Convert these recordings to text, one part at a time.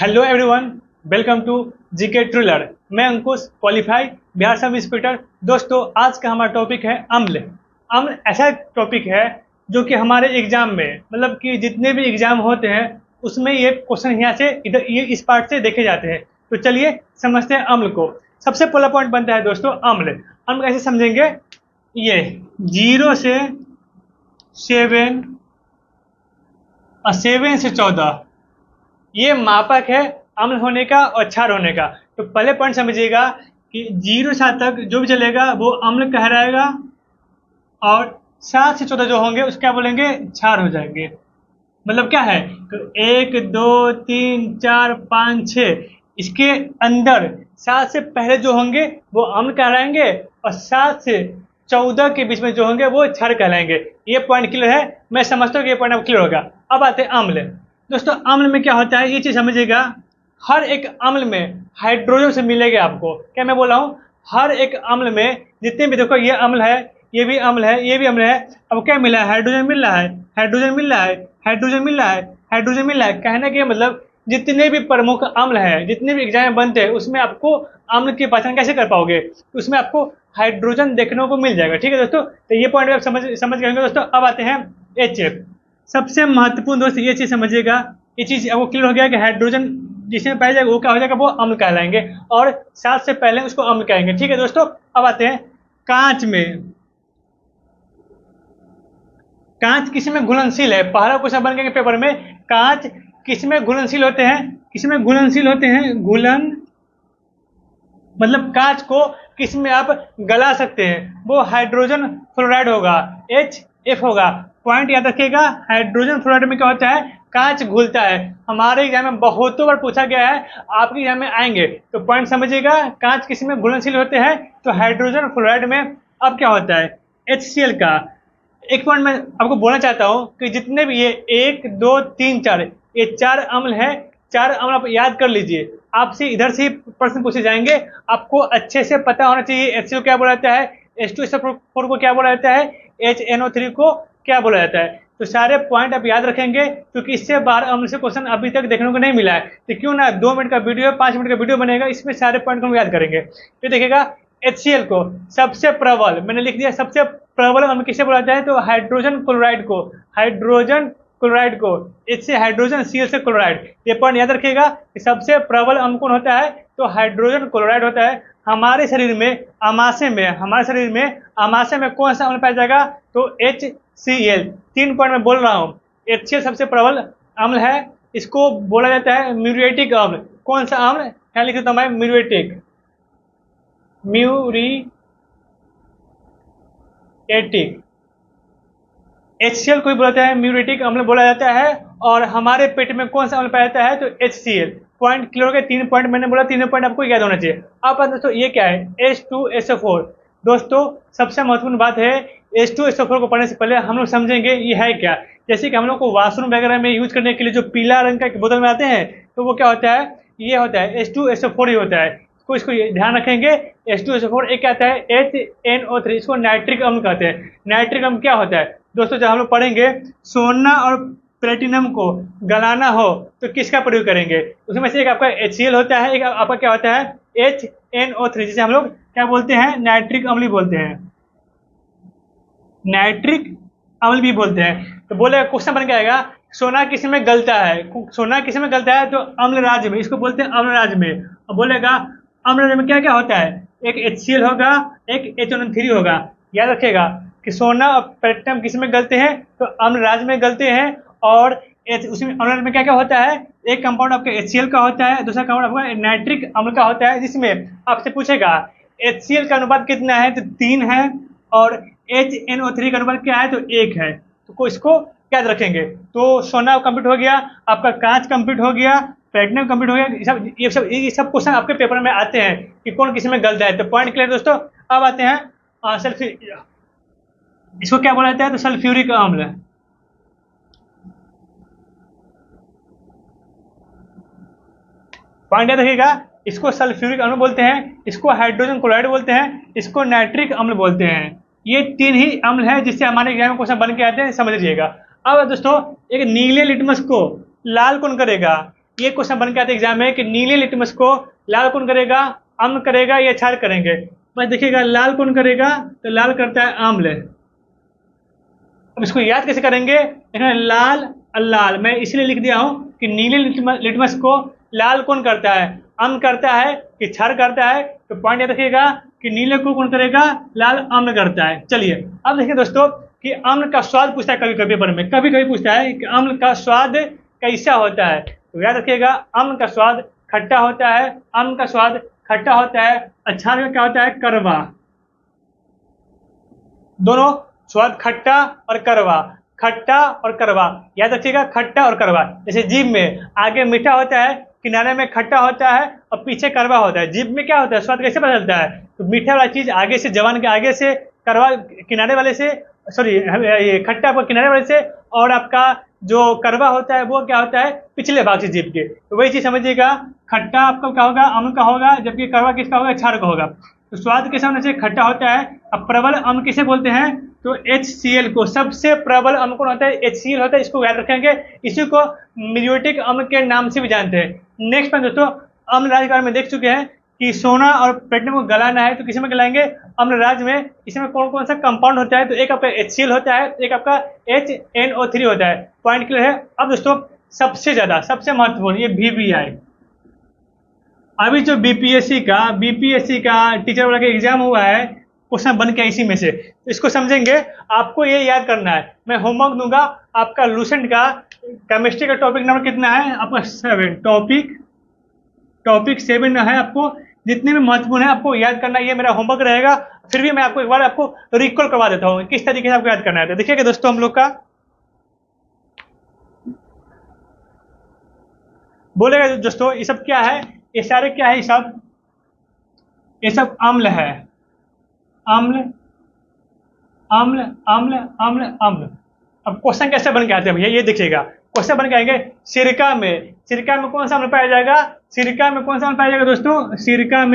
Hello everyone, welcome to GK thriller. मैं Ankush, qualify Bihar sub inspector. दोस्तों, आज का हमारा टॉपिक है अम्ल। अम्ल ऐसा टॉपिक है जो कि हमारे एग्जाम में मतलब कि जितने भी एग्जाम होते हैं उसमें ये क्वेश्चन यहाँ से इधर ये इस पार्ट से देखे जाते हैं। तो चलिए समझते हैं अम्ल को। सबसे पहला पॉइंट बनता है दोस्तों अम्ल। अम्ल कैसे समझेंगे? ये 0 से 7 और 7 से 14 ये मापक है अम्ल होने का और क्षार होने का। तो पहले पॉइंट समझिएगा कि 0 से 7 तक जो भी चलेगा वो अम्ल कहलाएगा और 7 से 14 जो होंगे उसको क्या बोलेंगे? क्षार हो जाएंगे। मतलब क्या है? तो 1 2 3 4 5 6 इसके अंदर 7 से पहले जो होंगे वो अम्ल कहलाएंगे और 7 से 14 के बीच में जो होंगे वो क्षार कहलाएंगे। ये पॉइंट क्लियर है? मैं समझता हूँ कि ये पॉइंट अब क्लियर होगा। अब आते हैं अम्ल। दोस्तों, अम्ल में क्या होता है ये चीज समझिएगा। हर एक अम्ल में हाइड्रोजन से मिलेगा आपको। क्या मैं बोल रहा हूँ? हर एक अम्ल में जितने भी, देखो ये अम्ल है, ये भी अम्ल है, ये भी अम्ल है। अब क्या मिला है? हाइड्रोजन मिल रहा है, हाइड्रोजन मिल रहा है, हाइड्रोजन मिल रहा है, हाइड्रोजन मिल रहा है। कहने के मतलब जितने भी प्रमुख अम्ल है, जितने भी एग्जाम में बनते हैं उसमें आपको अम्ल की पहचान कैसे कर पाओगे? उसमें आपको हाइड्रोजन देखने को मिल जाएगा। ठीक है दोस्तों, तो ये पॉइंट आप समझ गए होंगे दोस्तों। अब आते हैं HF। सबसे महत्वपूर्ण दोस्त ये चीज समझिएगा, ये चीज आपको क्लियर हो गया कि हाइड्रोजन जिसमें पाया जाएगा वो क्या हो जाएगा? वो अम्ल कहलाएंगे और 7 से पहले उसको अम्ल कहेंगे। ठीक है दोस्तों, अब आते हैं कांच में। कांच किसमें घुलनशील है? पहला क्वेश्चन बन गया पेपर में। कांच किसमें घुलनशील होते हैं? किसमें घुलनशील होते हैं? घुलन मतलब कांच को किसमें आप गला सकते हैं? वो हाइड्रोजन फ्लोराइड होगा, HF होगा। पॉइंट याद रखिएगा, हाइड्रोजन फ्लोराइड में क्या होता है? कांच घुलता है। हमारे एग्जाम में बहुतों बार पूछा गया है, आपके एग्जाम में आएंगे तो पॉइंट समझिएगा। कांच किसमें घुलनशील होते हैं? तो हाइड्रोजन फ्लोराइड में। अब क्या होता है? HCl का एक पॉइंट मैं आपको बोलना चाहता हूं कि जितने भी ये 1 2 3 4 ये 4 अम्ल है, 4 अम्ल आप याद कर लीजिए। आपसे इधर से ही प्रश्न पूछे जाएंगे, आपको अच्छे से पता होना चाहिए। HCl क्या बोला जाता है, H2SO4 को क्या बोला जाता है, HNO3 को क्या बोला जाता है। तो सारे पॉइंट आप याद रखेंगे क्योंकि इससे बाहर अम्ल से क्वेश्चन अभी तक देखने को नहीं मिला है। तो क्यों ना 2 मिनट का वीडियो, 5 मिनट का वीडियो बनेगा, इसमें सारे पॉइंट को हम याद करेंगे। तो देखिएगा, HCl को सबसे प्रबल मैंने लिख दिया, सबसे प्रबल अम्ल किसे बोला जाता है? तो हाइड्रोजन क्लोराइड को, हाइड्रोजन क्लोराइड को। इससे हाइड्रोजन, Cl से क्लोराइड। ये पॉइंट याद रखिएगा कि सबसे प्रबल अम्ल कौन होता है? तो हाइड्रोजन क्लोराइड होता है। हमारे शरीर में अमाशय में, हमारे शरीर में अमाशय में कौन सा अम्ल पाया जाएगा? तो HCl। 3 पॉइंट में बोल रहा हूँ। HCl सबसे प्रबल अम्ल है। इसको बोला जाता है म्यूरेटिक अम्ल। कौन सा अम्ल? क्या लिख देता हूं मैं? Muriatic, muriatic. HCl को भी बोला जाता है म्यूरेटिक अम्ल बोला जाता है। और हमारे पेट में कौन सा अम्ल पाया जाता है? तो HCl। पॉइंट क्लियर हो गया। 3 पॉइंट मैंने बोला, 3 पॉइंट आपको याद होना चाहिए। अब दोस्तों ये क्या है? H2SO4। दोस्तों सबसे महत्वपूर्ण बात है, H2SO4 को पढ़ने से पहले हम लोग समझेंगे ये है क्या। जैसे कि हम लोग को वॉशरूम वगैरह में यूज करने के लिए जो पीला रंग का बोतल में आते हैं, तो वो क्या होता है? ये होता है H2SO4 ही होता है। तो इसको ध्यान रखेंगे। H2SO4 एक क्या आता है? HNO3। इसको नाइट्रिक अम्ल कहते हैं। नाइट्रिक अम्ल क्या होता है दोस्तों? जब हम लोग पढ़ेंगे सोना और प्लेटिनम को गलाना हो तो किसका प्रयोग करेंगे? उसमें से एक आपका HCl होता है, एक आपका क्या होता है? HNO3, जिसे हम लोग क्या बोलते हैं? नाइट्रिक अम्ल बोलते हैं, नाइट्रिक अम्ल भी बोलते हैं। तो बोले क्वेश्चन बन के आएगा, सोना किस में गलता है? सोना किस में गलता है? तो अम्ल राज्य में। इसको बोलते हैं अम्ल राज्य में। और बोलेगा अम्ल राज्य में क्या क्या होता है? एक HCl होगा, एक HNO3 होगा। याद रखिएगा कि सोना और प्लेटिनम किस में गलते हैं? तो अम्ल राज्य में गलते हैं। और उसमें अम्ल राज्य में क्या क्या होता है? एक कंपाउंड आपका HCl का होता है, दूसरा कंपाउंड आपका नाइट्रिक अम्ल का होता है, जिसमें आपसे पूछेगा HCl का अनुपात कितना है? तो 3 है। और HNO3 का अनुपात क्या है? तो 1 है। तो इसको याद रखेंगे। तो सोना कंप्लीट हो गया, आपका कांच कंप्लीट हो गया, प्लेटिनम कंप्लीट हो गया। ये सब क्वेश्चन आपके पेपर में आते हैं कि कौन किस में गलत है। तो पॉइंट क्लियर दोस्तों। अब आते हैं सल्फ्यूरिक, इसको क्या बोला जाता है? तो सल्फ्यूरिक अम्ल। पॉइंट याद रखिएगा, इसको सल्फ्यूरिक अम्ल बोलते हैं, इसको हाइड्रोजन क्लोराइड बोलते हैं, इसको नाइट्रिक अम्ल बोलते हैं। ये 3 ही अम्ल है जिससे हमारे एग्जाम में क्वेश्चन बन के आते हैं, समझ लीजिएगा। अब दोस्तों, एक नीले लिटमस को लाल कौन करेगा? ये क्वेश्चन बन के आता है एग्जाम में कि नीले लिटमस को लाल कौन करेगा, अम्ल करेगा या क्षार करेंगे। बस देखिएगा लाल कौन करेगा, तो लाल करता है अम्ल। अब इसको याद कैसे करेंगे, लाल लाल मैं इसलिए लिख दिया हूं कि नीले लिटमस को लाल कौन करता है, अम्ल करता है कि क्षार करता है। तो पॉइंट याद रखिएगा कि नीले को कौन करेगा, लाल अम्ल करता है। चलिए अब देखिए दोस्तों कि अम्ल का स्वाद पूछता है कभी कभी पेपर में, कभी कभी पूछता है कि अम्ल का स्वाद कैसा होता है। तो याद रखिएगा अम्ल का स्वाद खट्टा होता है, अम्ल का स्वाद खट्टा होता है। क्षार का क्या होता है, करवा। दोनों स्वाद खट्टा और करवा, खट्टा और करवा याद रखिएगा, खट्टा और करवा। जैसे जीभ में आगे मीठा होता है, किनारे में खट्टा होता है और पीछे करवा होता है। जीभ में क्या होता है, स्वाद कैसे बदलता है, तो मीठा वाला चीज आगे से, जवान के आगे से, करवा किनारे वाले से, सॉरी ये खट्टा आपका किनारे वाले से, और आपका जो करवा होता है वो क्या होता है, पिछले भाग से जीभ के। तो वही चीज समझिएगा, खट्टा आपका क्या होगा, अम्ल का होगा, जबकि करवा किसका होगा, क्षार का होगा। तो स्वाद कैसा होना चाहिए, खट्टा होता है। अब प्रबल अम्ल किसे बोलते हैं, तो HCl को। सबसे प्रबल अम्ल कौन होता है, HCl होता है, इसको याद रखेंगे। इसी को म्यूटिक अम्ल के नाम से भी जानते हैं। नेक्स्ट पॉइंट दोस्तों, अम्ल राज के बारे में देख चुके हैं कि सोना और प्लेटिनम को गलाना है तो किसी में गलाएंगे, अम्ल राज में। इसमें कौन कौन सा कंपाउंड होता है, तो एक आपका HCl होता है, एक आपका HNO3 होता है। पॉइंट क्लियर है। अब दोस्तों सबसे ज्यादा, सबसे महत्वपूर्ण ये VBI। अभी जो बीपीएससी का टीचर वाला का एग्जाम हुआ है, क्वेश्चन बन के इसी में से, तो इसको समझेंगे। आपको ये याद करना है, मैं होमवर्क दूंगा आपका लूसेंट का केमिस्ट्री का टॉपिक नंबर कितना है आपका, 7। टॉपिक 7 है। आपको जितने भी महत्वपूर्ण है आपको याद करना, ये मेरा होमवर्क रहेगा। फिर भी मैं आपको एक बार आपको रिकॉल करवा देता हूँ किस तरीके से आपको याद करना है। तो देखिएगा दोस्तों, हम लोग का बोलेगा दोस्तों, ये सब क्या है, ये सारे क्या है, ये सब अम्ल है। अम्ल अम्ल अम्ल अम्ल अम्ल। अब क्वेश्चन कैसे बन के आते हैं भैया, ये देखिएगा। क्वेश्चन बन के आएंगे, सिरका में कौन सा अम्ल पाया जाएगा, सिरका में कौन सा अम्ल पाया जाएगा दोस्तों, सिरका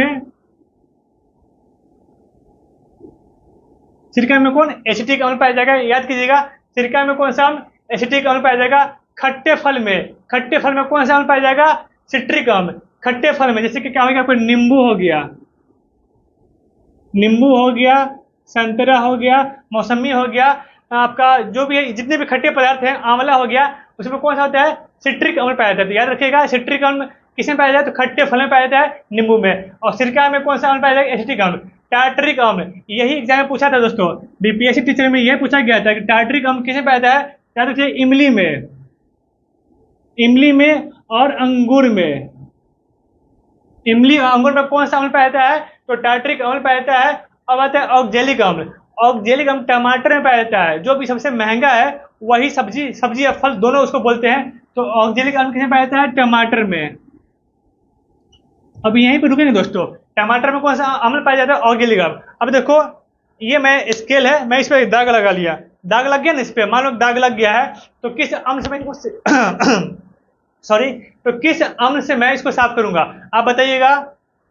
में कौन, एसिटिक अम्ल पाया जाएगा। याद कीजिएगा, सिरका में कौन सा अम्ल, एसिटिक अम्ल पाया जाएगा। खट्टे फल में कौन सा अम्ल पाया जाएगा, सिट्रिक अम्ल। खट्टे फल में जैसे कि क्या हो गया, कोई नींबू हो गया, संतरा हो गया, मौसमी हो गया, आपका जो भी है, जितने भी खट्टे पदार्थ हैं, आंवला हो गया, उसमें कौन सा होता है, सिट्रिक अम्ल पाया जाता है। याद रखिएगा, सिट्रिक अम्ल किसमें पाया जाता है, तो खट्टे फल में पाया जाता है, नींबू में। और सिरका में कौन सा अम्ल पाया जाएगा, एसिटिक अम्ल। टार्टरिक अम्ल, यही एग्जाम में पूछा था दोस्तों, बीपीएससी टीचर में यह पूछा गया था कि टार्टरिक अम्ल किसमें पाया जाता है। याद रखिए, इमली में और अंगूर में। इमली और अंगूर में कौन सा अम्ल पाया जाता है, तो टार्टरिक अम्ल पाया जाता है। अब आता है ऑक्जेलिक अम्ल। ऑक्जेलिक अम्ल टमाटर में पाया जाता है, जो भी सबसे महंगा है वही सब्जी या फल दोनों उसको बोलते हैं। तो ऑक्जेलिक अम्ल किसमें पाया जाता है, टमाटर में। अब यहीं पे रुके नहीं दोस्तों, टमाटर में कौन सा अम्ल पाया जाता है, ऑक्जेलिक अम्ल। अब देखो, ये मैं स्केल है, मैं इस पर दाग लगा लिया, दाग लग गया ना इस पर, मान लो दाग लग गया है, तो किस अम्ल से मैं सॉरी, तो किस अम्ल से मैं इसको साफ करूंगा, आप बताइएगा।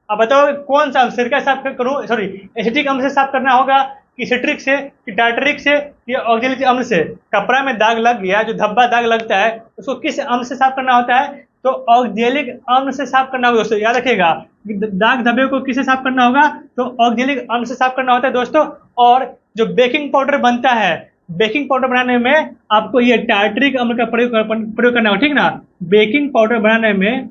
अब बताओ कौन सा सिरका साफ करूं, सॉरी एसिटिक अम्ल से साफ करना होगा, कि सिट्रिक से, कि टार्टरिक से, या ऑक्जेलिक अम्ल से। कपड़ा में दाग लग गया, जो धब्बा दाग लगता है, उसको किस अम्ल से साफ करना होता है, तो ऑक्जेलिक अम्ल से साफ करना होगा दोस्तों। याद रखिएगा, दाग धब्बे को किससे साफ करना होगा, तो ऑक्जेलिक अम्ल से साफ करना होता है दोस्तों। और जो बेकिंग पाउडर बनता है, बेकिंग पाउडर बनाने में आपको ये टार्टरिक अम्ल का प्रयोग करना होगा, ठीक ना। बेकिंग पाउडर बनाने में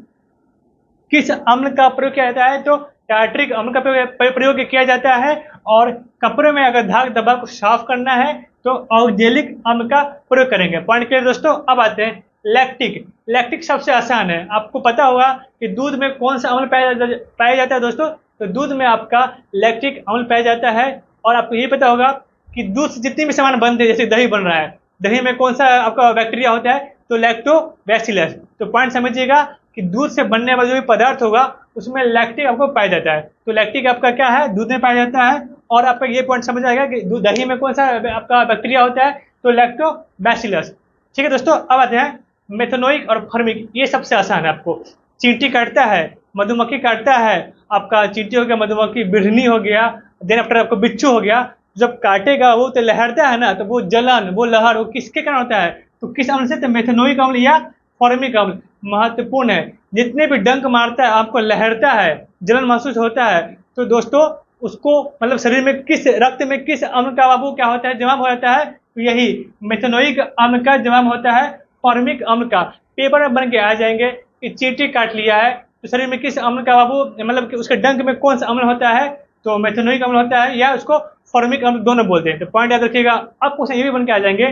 किस अम्ल का प्रयोग किया जाता है, तो टार्टरिक अम्ल का प्रयोग किया जाता है। और कपड़े में अगर दाग धब्बा को साफ करना है तो ऑक्जेलिक अम्ल का प्रयोग करेंगे। पॉइंट क्लियर दोस्तों। अब आते हैं लैक्टिक सबसे आसान है। आपको पता होगा कि दूध में कौन सा अम्ल पाया जाता है दोस्तों, तो दूध में आपका लैक्टिक अम्ल पाया जाता है। और आपको ये पता होगा कि दूध से जितने भी सामान बनते हैं, जैसे दही बन रहा है, दही में कौन सा आपका बैक्टीरिया होता है, तो लैक्टोबैसिलस। तो पॉइंट समझिएगा कि दूध से बनने वाला जो भी पदार्थ होगा उसमें लैक्टिक आपको पाया जाता है। तो लैक्टिक आपका क्या है, दूध में पाया जाता है। और आपका ये पॉइंट समझ आएगा कि दही में कौन सा आपका बैक्टीरिया होता है, तो लैक्टोबैसिलस। ठीक है दोस्तों। अब आते हैं मेथनोइक और फॉर्मिक, ये सबसे आसान है। आपको चींटी काटता है, मधुमक्खी काटता है, आपका चींटी हो गया, मधुमक्खी, बिढ़नी हो गया, देन आफ्टर आपको बिच्छू हो गया। जब काटेगा वो तो लहरता है ना, तो वो जलन, वो लहर, वो किसके कारण होता है, तो किस अम्ल से, तो मेथनोइक अम्ल या फॉर्मिक अम्ल। महत्वपूर्ण है, जितने भी डंक मारता है, आपको लहरता है, जलन महसूस होता है, तो दोस्तों उसको मतलब शरीर में किस रक्त में किस अम्ल का बाबू क्या होता है, जमाव हो जाता है, तो यही मेथनोइक अम्ल का जमाव होता है, फॉर्मिक अम्ल का। पेपर में बन के आ जाएंगे कि चींटी काट लिया है तो शरीर में किस अम्ल का बाबू, मतलब कि उसके डंक में कौन सा अम्ल होता है, तो मेथनोइक अम्ल होता है या उसको फॉर्मिक अम्ल, दोनों बोलते हैं। तो पॉइंट याद रखिएगा। अब क्वेश्चन ये भी बन के आ जाएंगे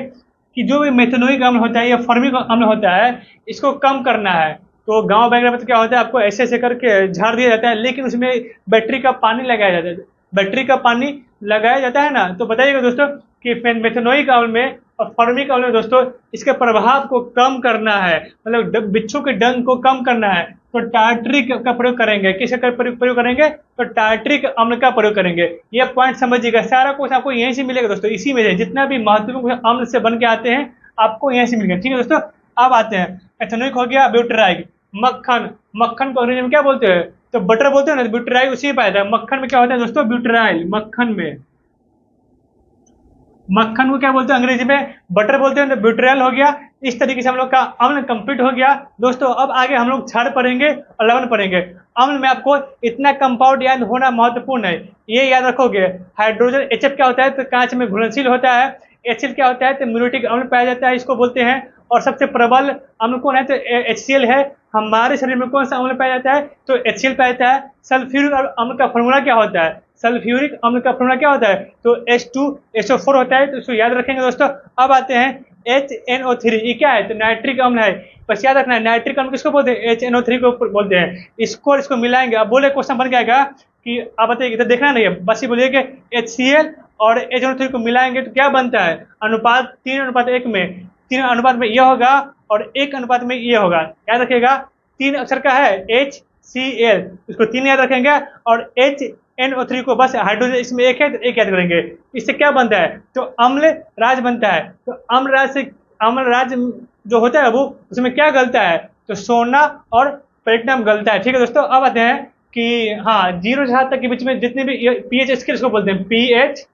कि जो भी मेथनोइक अम्ल होता है या फॉर्मिक अम्ल होता है, इसको कम करना है, तो गांव वगैरह में तो क्या होता है, आपको ऐसे ऐसे करके झाड़ दिया जाता है, लेकिन उसमें बैटरी का पानी लगाया जाता है। बैटरी का पानी लगाया जाता है ना, तो बताइएगा दोस्तों कि मेथनोइक अम्ल में और फॉर्मिक अम्ल में दोस्तों इसके प्रभाव को कम करना है, मतलब बिच्छू के डंक को कम करना है, तो टार्ट्रिक का प्रयोग करेंगे। किसका प्रयोग करेंगे, तो टार्ट्रिक अम्ल का प्रयोग करेंगे। ये पॉइंट समझिएगा, सारा कुछ आपको यहीं से मिलेगा दोस्तों, इसी में से जितना भी महत्वपूर्ण अम्ल से बन के आते हैं आपको यहीं से मिलेगा। ठीक है दोस्तों, अब आते हैं एथेनोइक हो गया, ब्यूटेराइड, मक्खन। मक्खन को अंग्रेजी में क्या बोलते हैं, तो बटर बोलते हैं ना, ब्यूटेराइड उसी में पाया जाता है। मक्खन में क्या होता है दोस्तों, ब्यूटेराइल। मक्खन को क्या बोलते हैं अंग्रेजी में, बटर बोलते हैं, तो ब्यूटेराइल हो गया। इस तरीके से हम लोग का अम्ल कंप्लीट हो गया दोस्तों। अब आगे हम लोग क्षार पढ़ेंगे और लवण पढ़ेंगे। अम्ल में आपको इतना कंपाउंड याद होना महत्वपूर्ण है, ये याद रखोगे। हाइड्रोजन HF क्या होता है, तो कांच में घुलनशील होता है। HCl क्या होता है, तो म्यूरेटिक अम्ल पाया जाता है, इसको बोलते हैं। और सबसे प्रबल अम्ल कौन है, तो HCl है। हमारे शरीर में कौन सा अम्ल पाया जाता है, तो HCl पाया जाता है। सल्फ्यूरिक अम्ल का फॉर्मूला क्या होता है, सल्फ्यूरिक अम्ल का फॉर्मूला क्या होता है, तो H2SO4 होता है, तो इसको याद रखेंगे दोस्तों। अब आते हैं HNO3, ये क्या है, तो नाइट्रिक अम्ल है। बस याद रखना है, नाइट्रिक अम्ल किसको बोलते हैं, HNO3 को बोलते हैं। इसको मिलाएंगे, अब बोले क्वेश्चन बन जाएगा कि आप बताइए, इधर देखना नहीं है, बस ये बोलिए कि HCl और HNO3 को मिलाएंगे तो क्या बनता है, अनुपात 3:1 में। 3 अनुपात में ये होगा और 1 अनुपात में ये होगा। याद रखिएगा, 3 अक्षर का है HCl, उसको 3 याद रखेंगे, और HNO3 को बस हाइड्रोजन इसमें एक है तो एक याद करेंगे। इससे क्या बनता है, तो अम्ल राज बनता है। तो अम्ल राज जो होता है वो, उसमें क्या गलता है, तो सोना और प्लेटिनम गलता है। ठीक है दोस्तों, अब आते हैं कि हाँ, 0 से 7 तक के बीच में जितने भी पीएच स्केल, इसको बोलते हैं पीएच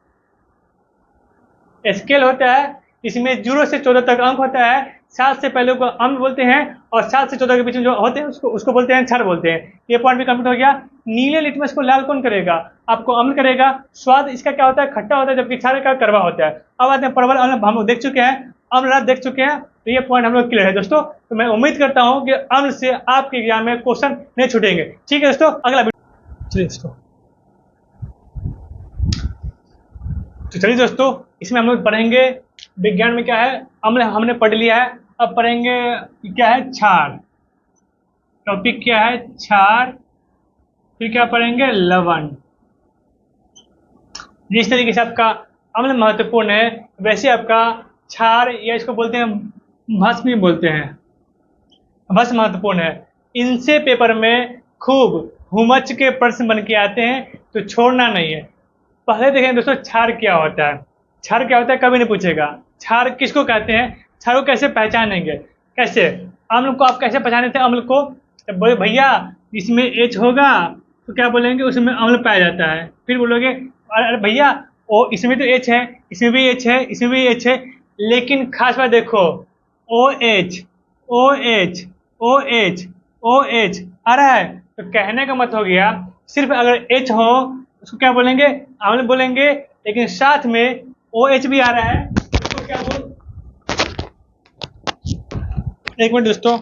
स्केल होता है। इसमें 0 से 14 तक अंक होता है। 7 से पहले को अम्ल बोलते हैं, और 7 से 14 के बीच में जो होते हैं उसको बोलते हैं क्षार बोलते हैं। ये पॉइंट भी कंप्लीट हो गया। नीले लिटमस को लाल कौन करेगा, आपको अम्ल करेगा। स्वाद इसका क्या होता है, खट्टा होता है, जबकि क्षार का कड़वा होता है। अब आते हैं प्रबल अम्ल, हम लोग देख चुके हैं, अम्लरस देख चुके हैं, तो ये पॉइंट हम लोग क्लियर है दोस्तों। तो मैं उम्मीद करता हूँ कि अम्ल से आपके एग्जाम में क्वेश्चन नहीं छूटेंगे। ठीक है दोस्तों, अगला चलिए दोस्तों, तो चलिए दोस्तों, इसमें हम लोग पढ़ेंगे विज्ञान में क्या है, अम्ल हमने पढ़ लिया है। अब पढ़ेंगे क्या है, क्षार। टॉपिक क्या है, क्षार। फिर क्या पढ़ेंगे, लवण। जिस तरीके से आपका अम्ल महत्वपूर्ण है, वैसे आपका क्षार, या इसको बोलते हैं भस्म बोलते हैं, भस्म महत्वपूर्ण है। इनसे पेपर में खूब हुमच के प्रश्न बन के आते हैं, तो छोड़ना नहीं है। पहले देखें दोस्तों, क्षार क्या होता है। क्षार क्या होता है कभी नहीं पूछेगा। क्षार किसको कहते हैं, क्षार को कैसे पहचानेंगे, कैसे अम्ल को आप कैसे पहचाने थे, अम्ल को तो बोले भैया इसमें H होगा, तो क्या बोलेंगे, उसमें अम्ल पाया जाता है। फिर बोलोगे अरे भैया ओ इसमें तो H है, इसमें भी H है, इसमें भी H है, लेकिन खास बात देखो, OH OH OH OH आ रहा है, तो कहने का मतलब हो गया सिर्फ अगर H हो उसको क्या बोलेंगे, अम्ल बोलेंगे, लेकिन साथ में OH भी आ रहा है, उसको क्या बोल, एक मिनट दोस्तों,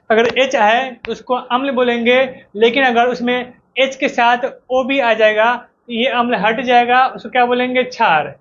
अगर H है तो उसको अम्ल बोलेंगे, लेकिन अगर उसमें H के साथ O भी आ जाएगा तो ये अम्ल हट जाएगा, उसको क्या बोलेंगे, क्षार।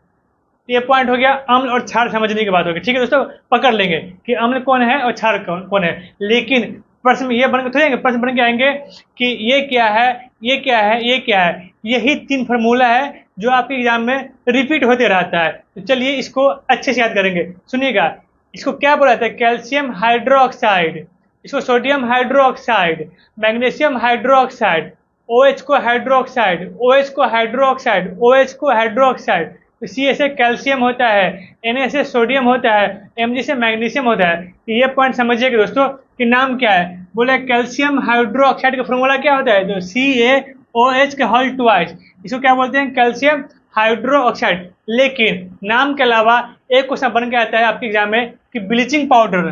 ये पॉइंट हो गया, अम्ल और क्षार समझने की बात होगी। ठीक है दोस्तों, पकड़ लेंगे कि अम्ल कौन है और क्षार कौन है, लेकिन प्रश्न में ये बन के थोड़े प्रश्न बन के आएंगे कि ये क्या है, ये क्या है, ये क्या है। यही 3 फार्मूला है जो आपके एग्जाम में रिपीट होते रहता है। तो चलिए इसको अच्छे से याद करेंगे, सुनिएगा। इसको क्या बोला जाता है, कैल्शियम हाइड्रोक्साइड, इसको sodium hydroxide, magnesium hydroxide, OH को हाइड्रोक्साइड, OH को हाइड्रोक्साइड, OH को हाइड्रोक्साइड। तो C से कैल्शियम होता है, Na से सोडियम होता है, Mg से मैग्नीशियम होता है। तो ये पॉइंट समझिएगा दोस्तों कि नाम क्या है, बोले कैल्शियम हाइड्रोक्साइड का फॉर्मूला क्या होता है, तो CaOH के होल ट्वाइस, इसको क्या बोलते हैं, कैल्शियम हाइड्रोक्साइड। लेकिन नाम के अलावा एक क्वेश्चन बन के आता है आपके एग्जाम में कि ब्लीचिंग पाउडर,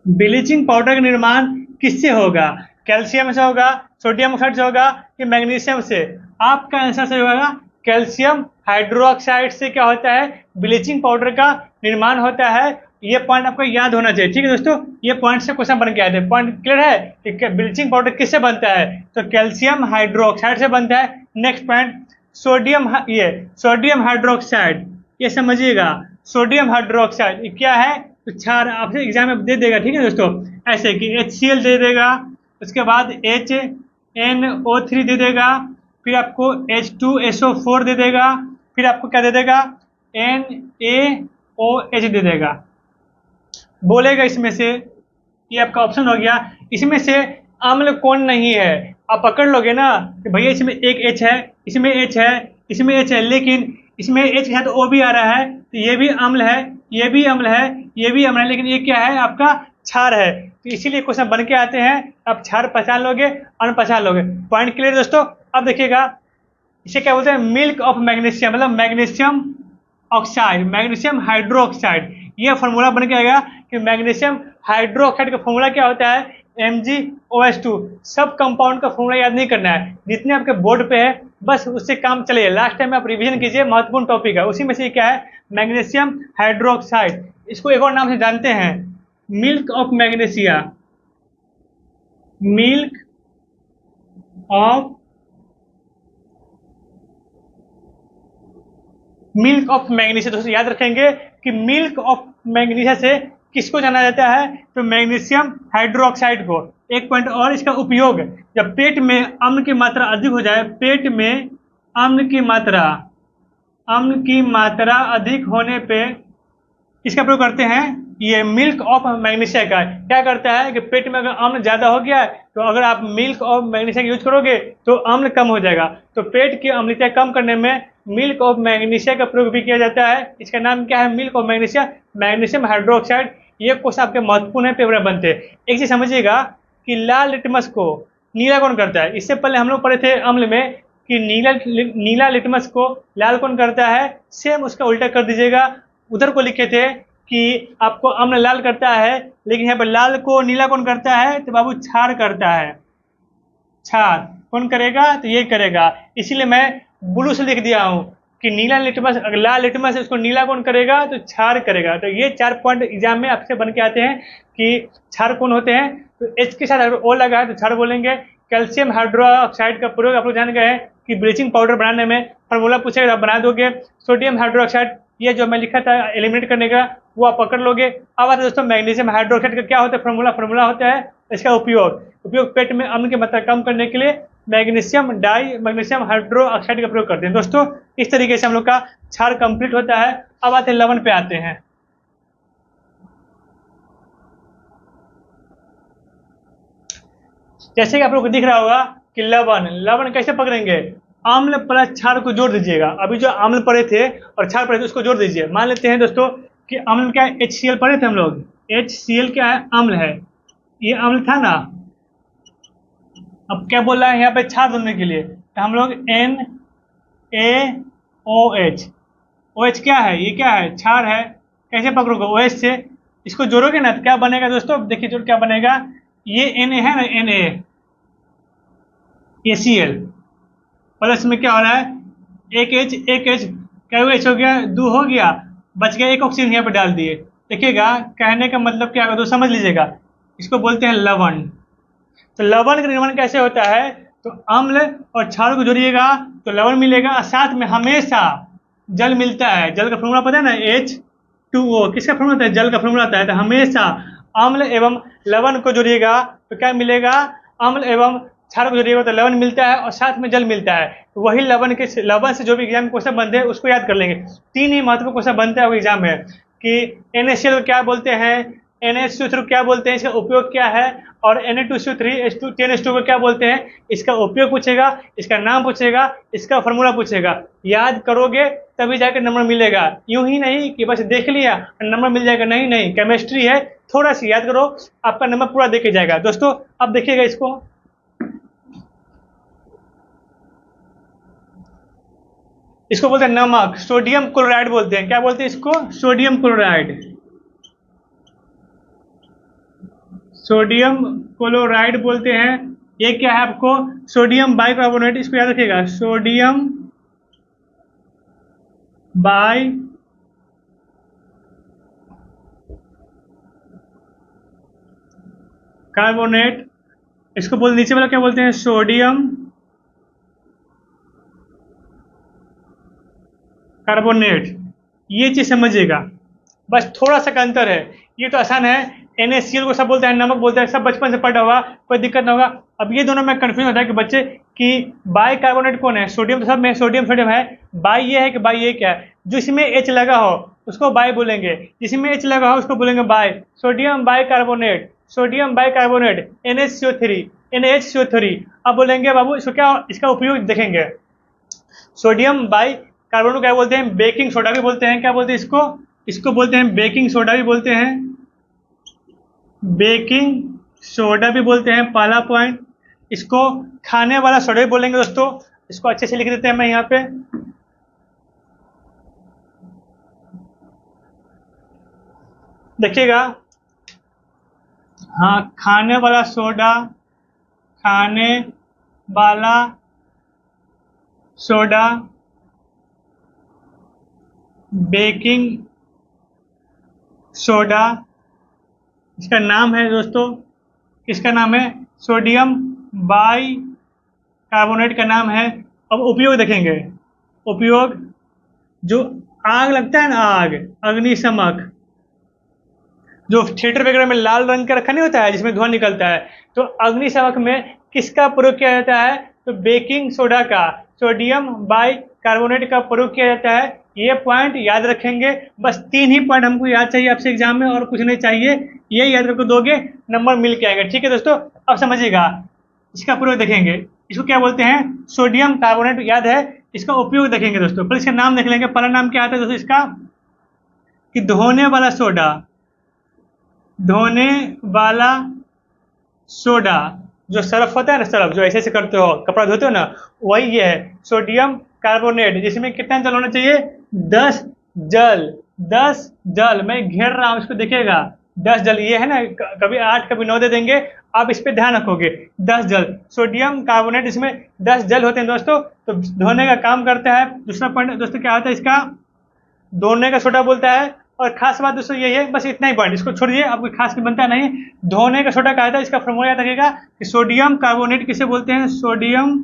ब्लीचिंग पाउडर का निर्माण किससे होगा? कैल्शियम से होगा, सोडियम ऑक्साइड से होगा कि मैग्नीशियम से? आपका आंसर सही होगा कैल्शियम हाइड्रोक्साइड से क्या होता है? ब्लीचिंग पाउडर का निर्माण होता है। ये पॉइंट आपको याद होना चाहिए, ठीक है दोस्तों। ये पॉइंट से क्वेश्चन बन के आए थे। पॉइंट क्लियर है कि ब्लीचिंग पाउडर किससे बनता है? तो कैल्शियम हाइड्रोक्साइड से बनता है। नेक्स्ट पॉइंट, सोडियम हाइड्रोक्साइड, ये समझिएगा। सोडियम हाइड्रोक्साइड ये क्या है? तो क्षार आपसे एग्जाम में दे देगा, ठीक है दोस्तों। ऐसे कि HCl दे देगा, उसके बाद HNO3 दे देगा, फिर आपको H2SO4 दे देगा, फिर आपको क्या दे देगा? NaOH दे देगा। बोलेगा इसमें से, ये आपका ऑप्शन हो गया, इसमें से अम्ल कौन नहीं है? आप पकड़ लोगे ना कि भैया इसमें एक H है, इसमें H है, इसमें H है, लेकिन इसमें H है तो O भी आ रहा है, तो ये भी अम्ल है, ये भी अम्ल है, ये भी अम्ल है, लेकिन ये क्या है? आपका क्षार है। तो इसीलिए क्वेश्चन बन के आते हैं। आप क्षार पहचान लोगे, अम्ल पहचान लोगे। पॉइंट क्लियर दोस्तों? अब देखिएगा, इसे क्या बोलते हैं? मिल्क ऑफ मैग्नीशियम, मतलब मैग्नीशियम ऑक्साइड, मैग्नीशियम हाइड्रोक्साइड। ये फॉर्मूला बन के आएगा कि मैग्नीशियम हाइड्रोक्साइड का फॉर्मूला क्या होता है? MgOH2। सब कंपाउंड का फॉर्मूला याद नहीं करना है, जितने आपके बोर्ड पे है बस उससे काम चलिए। लास्ट टाइम आप रिवीजन कीजिए, महत्वपूर्ण टॉपिक है। उसी में से क्या है? Magnesium hydroxide. इसको एक और नाम से जानते हैं, milk of magnesia, milk of magnesia. दोस्तों याद रखेंगे कि मिल्क ऑफ मैग्नीशिया से किसको जाना जाता है? तो मैग्नीशियम हाइड्रोक्साइड को। एक पॉइंट और, इसका उपयोग जब पेट में अम्ल की मात्रा अधिक हो जाए, पेट में अम्ल की मात्रा अधिक होने पे इसका प्रयोग करते हैं, ये मिल्क ऑफ मैग्नीशिया का। क्या करता है कि पेट में अगर अम्ल ज्यादा हो गया तो अगर आप मिल्क ऑफ मैग्नीशिया का यूज करोगे तो अम्ल कम हो जाएगा। तो पेट की अम्लता कम करने में मिल्क ऑफ मैग्नीशिया का प्रयोग भी किया जाता है। इसका नाम क्या है? Milk of magnesia, magnesium hydroxide. ये क्वेश्चन आपके महत्वपूर्ण है, पेपर में बनते हैं। एक चीज समझिएगा कि लाल लिटमस को नीला कौन करता है? इससे पहले हम लोग पढ़े थे अम्ल में कि नीला लिटमस को लाल कौन करता है? सेम उसका उल्टा कर दीजिएगा। उधर को लिखे थे कि आपको अम्ल लाल करता है, लेकिन यहाँ पर लाल को नीला कौन करता है? तो बाबू क्षार करता है। क्षार कौन करेगा? तो ये करेगा। इसीलिए मैं ब्लू से लिख दिया हूं कि नीला लिटमस, अगर लाल लिटमस है उसको नीला कौन करेगा? तो क्षार करेगा। तो ये 4 पॉइंट एग्जाम में आपसे बन के आते हैं कि क्षार कौन होते हैं। तो H के साथ अगर O लगा है तो क्षार बोलेंगे। कैल्शियम हाइड्रोक्साइड का प्रयोग आप लोग जान गए हैं कि ब्लीचिंग पाउडर बनाने में फार्मूला पूछेगा आप बना दोगे। सोडियम हाइड्रोक्साइड, ये जो मैं लिखा था एलिमिनेट करने का, वो आप पकड़ लोगे। अब आता है दोस्तों मैग्नीशियम हाइड्रोक्साइड का क्या होता है? फार्मूला होता है इसका उपयोग पेट में अम्ल की मात्रा कम करने के लिए मैग्नीशियम हाइड्रोक्साइड का प्रयोग करते हैं। दोस्तों इस तरीके से हम लोग का क्षार कंप्लीट होता है। अब आते हैं लवण पे आते हैं। जैसे कि आप लोग को दिख रहा होगा कि लवण कैसे पकड़ेंगे? अम्ल प्लस क्षार को जोड़ दीजिएगा। अभी जो अम्ल पड़े थे और क्षार पड़े थे उसको जोड़ दीजिए। मान लेते हैं दोस्तों कि अम्ल क्या है? HCl पढ़े थे हम लोग। HCl क्या है? अम्ल है। ये अम्ल था ना। अब क्या बोल रहा है यहाँ पे? क्षार ढूंढने के लिए तो हम लोग NaOH, OH क्या है? ये क्या है? क्षार है। कैसे पकड़ोगे? OH से इसको जोड़ोगे ना तो क्या बनेगा दोस्तों? देखिए जोड़ क्या बनेगा। ये Na है ना, Na ACl प्लस में क्या हो रहा है? एक H क्या H हो गया? 2 हो गया, बच गया एक ऑक्सीजन यहाँ पे डाल दिए। देखिएगा कहने का मतलब क्या होगा तो समझ लीजिएगा। इसको बोलते हैं लवण। तो लवण का निर्माण कैसे होता है? तो अम्ल और क्षार को जोड़िएगा तो लवण मिलेगा, और साथ में हमेशा जल मिलता है। जल का फॉर्मूला पता है ना? H2O। किसका फॉर्मूला होता है? जल का फॉर्मूला होता है। तो हमेशा अम्ल एवं लवण को जोड़िएगा तो क्या मिलेगा? अम्ल एवं क्षार को जोड़िएगा तो लवण मिलता है और साथ में जल मिलता है। तो वही लवण से जो भी एग्जाम में क्वेश्चन बनते हैं उसको याद कर लेंगे। 3 ही महत्वपूर्ण क्वेश्चन बनता है वो एग्जाम में कि NaCl को क्या बोलते हैं, NH2 क्या बोलते हैं, इसका उपयोग क्या है, और Na2CO3 10H2 को क्या बोलते हैं। इसका उपयोग पूछेगा, इसका नाम पूछेगा, इसका फॉर्मूला पूछेगा। याद करोगे तभी जाकर नंबर मिलेगा। यूं ही नहीं कि बस देख लिया नंबर मिल जाएगा, नहीं नहीं, केमिस्ट्री है, थोड़ा सी याद करो आपका नंबर पूरा देके जाएगा। दोस्तों अब देखिएगा इसको बोलते हैं नमक, सोडियम क्लोराइड बोलते हैं। क्या बोलते हैं इसको? Sodium chloride. सोडियम क्लोराइड बोलते हैं। ये क्या है आपको, सोडियम बाइकार्बोनेट, इसको याद रखिएगा, सोडियम बाई कार्बोनेट, इसको बोल नीचे वाला क्या बोलते हैं, सोडियम कार्बोनेट। ये चीज समझिएगा, बस थोड़ा सा का अंतर है। ये तो आसान है, NaCl को सब बोलते हैं, नमक बोलते हैं, सब बचपन से पढ़ा हुआ, कोई दिक्कत ना होगा। अब ये दोनों में कंफ्यूज होता है कि बच्चे कि बाई कार्बोनेट कौन है, सोडियम तो सब में सोडियम सोडियम है, बाई ये है कि बाई ये क्या है, जिसमें H लगा हो उसको बाई बोलेंगे, जिसमें H लगा हो उसको बोलेंगे by, sodium by carbonate, sodium by carbonate, NaCO3, NaHCO3। अब बोलेंगे बाबू इसको क्या, इसका उपयोग देखेंगे। सोडियम बाई कार्बोनेट को क्या बोलते हैं, बेकिंग सोडा भी बोलते हैं, क्या बोलते हैं इसको, इसको बोलते हैं बेकिंग सोडा भी बोलते हैं, बेकिंग सोडा भी बोलते हैं, पहला पॉइंट। इसको खाने वाला सोडा भी बोलेंगे दोस्तों, इसको अच्छे से लिख देते हैं मैं यहाँ पे। देखिएगा, हाँ, खाने वाला सोडा, खाने वाला सोडा, बेकिंग सोडा, इसका नाम है दोस्तों, किसका नाम है, सोडियम बाई कार्बोनेट का नाम है। अब उपयोग देखेंगे, उपयोग, जो आग लगता है ना, आग, अग्निशमक, जो थिएटर वगैरह में लाल रंग का रखा नहीं होता है जिसमें धुआं निकलता है, तो अग्निशमक में किसका प्रयोग किया जाता है, तो बेकिंग सोडा का, सोडियम बाई कार्बोनेट का प्रयोग किया जाता है। ये पॉइंट याद रखेंगे, बस 3 ही पॉइंट हमको याद चाहिए आपसे एग्जाम में, और कुछ नहीं चाहिए। ये याद रखो, दोगे नंबर मिल के आएगा। ठीक है दोस्तों, अब समझिएगा, इसका प्रयोग देखेंगे, इसको क्या बोलते हैं, सोडियम कार्बोनेट याद है, इसका उपयोग देखेंगे दोस्तों। पहले इसका नाम देख लेंगे, पहला नाम क्या आता है दोस्तों इसका, कि धोने वाला सोडा, धोने वाला सोडा, जो सर्फ होता है ना, सर्फ जो ऐसे ऐसे करते हो, कपड़ा धोते हो ना, वही ये है सोडियम कार्बोनेट, जिसमें कितना जल होना चाहिए, 10 जल, 10 जल, मैं घेर रहा हूं इसको, देखिएगा 10 जल, ये है ना, कभी 8 कभी 9 दे देंगे, आप इस पे ध्यान रखोगे, 10 जल सोडियम कार्बोनेट, इसमें 10 जल होते हैं दोस्तों, तो धोने का काम करता है। दूसरा पॉइंट दोस्तों क्या होता है इसका, धोने का सोडा बोलता है, और खास बात दोस्तों यही है, बस इतना ही पॉइंट, इसको छोड़िए, आपको खास भी बनता नहीं। धोने का सोडा कहा था, इसका फॉर्मूला याद रखिएगा कि सोडियम कार्बोनेट किसे बोलते हैं, सोडियम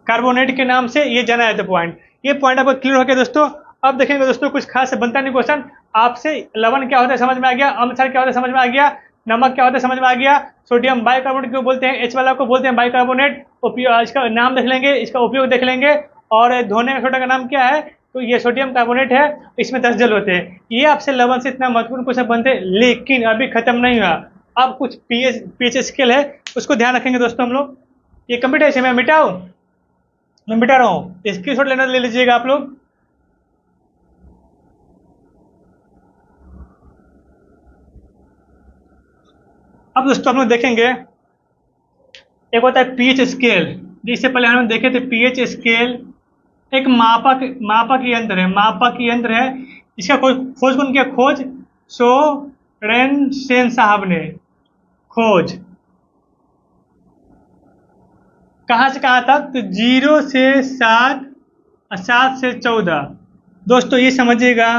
कार्बोनेट के नाम से ये जाना जाता है पॉइंट। ये पॉइंट आपको क्लियर हो गया दोस्तों। अब देखेंगे दोस्तों, कुछ खास बनता नहीं क्वेश्चन आपसे, लवण क्या होता है समझ में आ गया, अम्ल क्षार क्या होता है समझ में आ गया, नमक क्या होता है समझ में आ गया, सोडियम बाइकार्बोनेट क्यों बोलते हैं, H वाला को बोलते हैं बाइकार्बोनेट, उपयोग, इसका नाम देख लेंगे, इसका उपयोग देख लेंगे, और धोने का सोडा का नाम क्या है, तो ये सोडियम कार्बोनेट है, इसमें 10 जल होते हैं। ये आपसे लवण से इतना महत्वपूर्ण क्वेश्चन बनते हैं, लेकिन अभी खत्म नहीं हुआ, अब कुछ पीएच स्केल है, उसको ध्यान रखेंगे दोस्तों हम लोग। ये कंप्यूटर है, मैं मिटाऊं, मैं मिटा रहा हूँ, स्क्रीनशॉट लेना ले लीजिएगा आप लोग। अब दोस्तों हम लोग देखेंगे, एक होता है पीएच स्केल, जिससे पहले हम देखे थे पीएच स्केल, एक मापक यंत्र है, मापक यंत्र है, इसका खोज कौन किया, खोज सोरेनसेन साहब ने, खोज कहां से कहां तक, तो 0 से 7, 7 से 14। दोस्तों ये समझिएगा,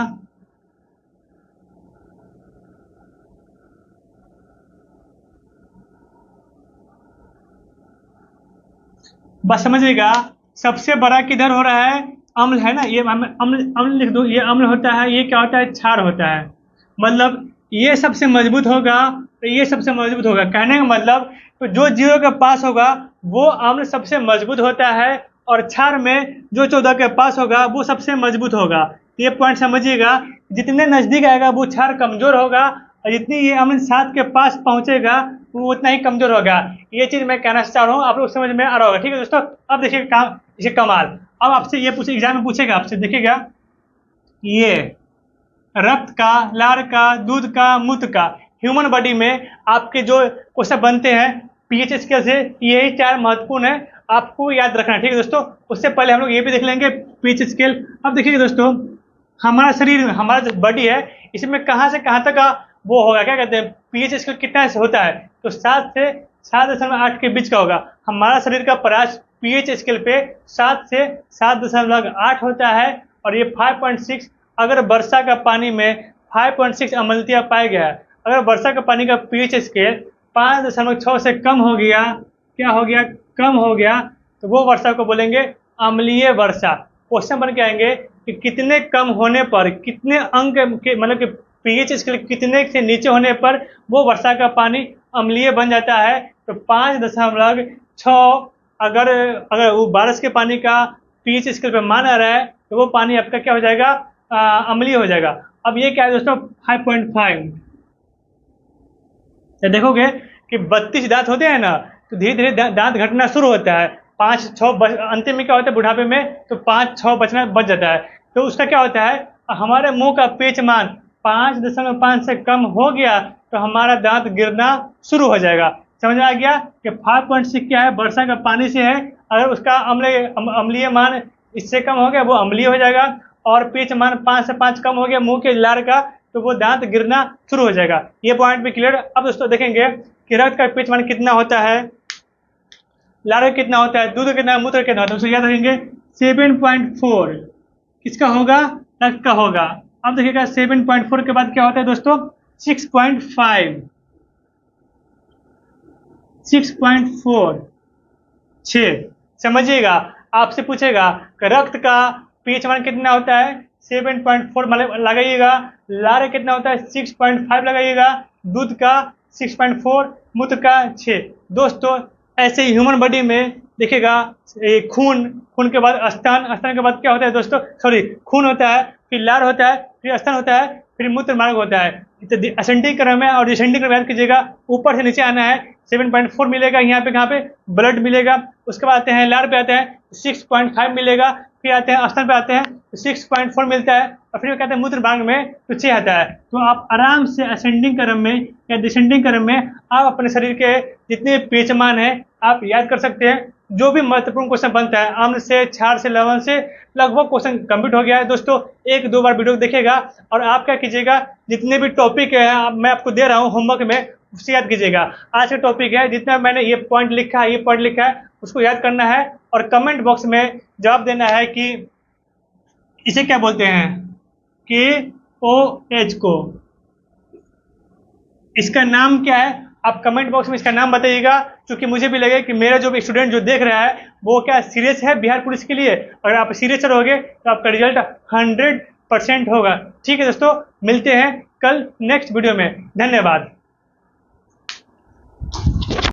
बस समझिएगा, सबसे बड़ा किधर हो रहा है, अम्ल है ना, ये अम्ल, अम्ल लिख दो, ये अम्ल होता है, ये क्या होता है, क्षार होता है, मतलब ये सबसे मजबूत होगा, तो ये सबसे मजबूत होगा, कहने का मतलब, तो जो 0 के पास होगा वो अम्ल सबसे मजबूत होता है, और क्षार में जो 14 के पास होगा वो सबसे मजबूत होगा। ये पॉइंट समझिएगा, जितने नजदीक आएगा वो क्षार कमजोर होगा, और जितनी ये अम्ल 7 के पास पहुंचेगा वो उतना ही कमजोर होगा। ये चीज मैं कहना चाह रहा हूँ, आप लोग समझ में आ रहा होगा। ठीक है दोस्तों, अब देखिए काम, इसे कमाल, अब आपसे ये पूछे, एग्जाम में पूछेगा आपसे, देखिएगा, ये रक्त का, लार का, दूध का, मूत्र का, ह्यूमन बॉडी में आपके जो क्वेश्चन बनते हैं पीएच स्केल से, यही 4 महत्वपूर्ण है, आपको याद रखना। ठीक है दोस्तों, उससे पहले हम लोग ये भी देख लेंगे पीएच स्केल। अब देखिए दोस्तों, हमारा शरीर में, हमारा जो बॉडी है, इसमें कहाँ से कहाँ तक का वो होगा, क्या कहते हैं, पीएच स्केल कितना से होता है, तो 7 से 7.8 के बीच का होगा। हमारा शरीर का परास पीएच स्केल पे 7 से 7.8 होता है, और ये 5.6, अगर वर्षा का पानी में 5.6 अम्लता पाया गया है, अगर वर्षा का पानी का पीएच स्केल 5.6 से कम हो गया, क्या हो गया, कम हो गया, तो वो वर्षा को बोलेंगे अम्लीय वर्षा। क्वेश्चन बन के आएंगे कि कितने कम होने पर, कितने अंक के मतलब कि पीएच स्केल कितने से नीचे होने पर वो वर्षा का पानी अम्लीय बन जाता है, तो 5.6 अगर अगर वो बारिश के पानी का पीएच स्केल पे मान आ रहा है, तो वो पानी आपका क्या हो जाएगा, अम्लीय हो जाएगा। अब ये क्या है दोस्तों, 5.5। तो देखोगे कि 32 दांत होते हैं ना, तो धीरे धीरे दांत घटना शुरू होता है, 5-6 अंतिम में क्या होता है बुढ़ापे में, तो 5-6 बच जाता है। तो उसका क्या होता है, हमारे मुंह का पीएच मान 5.5 से कम हो गया तो हमारा दांत गिरना शुरू हो जाएगा। समझ में आ गया कि 5.6 क्या है, वर्षा का पानी से है, अगर उसका अम्लीय मान इससे कम हो गया वो अम्लीय हो जाएगा, और पीएच मान 5 से 5 कम हो गया मुंह के लार का, तो वो दांत गिरना शुरू हो जाएगा। ये पॉइंट भी क्लियर। अब दोस्तों देखेंगे कि रक्त का पीएच मान कितना होता है, लार का कितना होता है, दूध कितना, मूत्र कितना होता है, उसको याद रखेंगे 7.4 किसका होगा, रक्त का होगा। अब देखिएगा 7.4 के बाद क्या होता है दोस्तों, 6.5, 6.4, 6। समझिएगा, आपसे पूछेगा कि रक्त का पीएच मान कितना होता है, 7.4 मतलब लगाइएगा, लार कितना होता है 6.5 लगाइएगा, दूध का 6.4, मूत्र का 6। दोस्तों ऐसे ह्यूमन बॉडी में देखिएगा, खून के बाद स्तन के बाद क्या होता है दोस्तों, सॉरी, खून होता है, फिर लार होता है, फिर स्तन होता है, फिर मूत्र मार्ग होता है। तो असेंडिंग क्रम है और डिसेंडिंग क्रम याद कीजिएगा, ऊपर से नीचे आना है। 7.4 मिलेगा यहाँ पे, कहाँ पे, ब्लड मिलेगा। उसके बाद आते हैं लार पे, आते हैं 6.5 मिलेगा, फिर आते हैं स्तन पे, आते हैं 6.4 मिलता है, और फिर कहते हैं मूत्र मार्ग में तो 6 आता है। तो आप आराम से असेंडिंग क्रम में या डिसेंडिंग क्रम में आप अपने शरीर के जितने पीएच मान है आप याद कर सकते हैं। जो भी महत्वपूर्ण क्वेश्चन बनता है, अम्ल से, क्षार से, लवण से, लगभग क्वेश्चन कंप्लीट हो गया है। दोस्तों 1-2 बार वीडियो देखिएगा, और आप क्या कीजिएगा, जितने भी टॉपिक है मैं आपको दे रहा हूँ होमवर्क में, उससे याद कीजिएगा। आज का टॉपिक है, जितना मैंने ये पॉइंट लिखा है, ये पॉइंट लिखा है, उसको याद करना है, और कमेंट बॉक्स में जवाब देना है कि इसे क्या बोलते हैं, KOH को, इसका नाम क्या है। आप कमेंट बॉक्स में इसका नाम बताइएगा, क्योंकि मुझे भी लगे कि मेरा जो भी स्टूडेंट जो देख रहा है वो क्या सीरियस है बिहार पुलिस के लिए। अगर आप सीरियस रहोगे तो आपका रिजल्ट 100% होगा। ठीक है दोस्तों, मिलते हैं कल नेक्स्ट वीडियो में। धन्यवाद।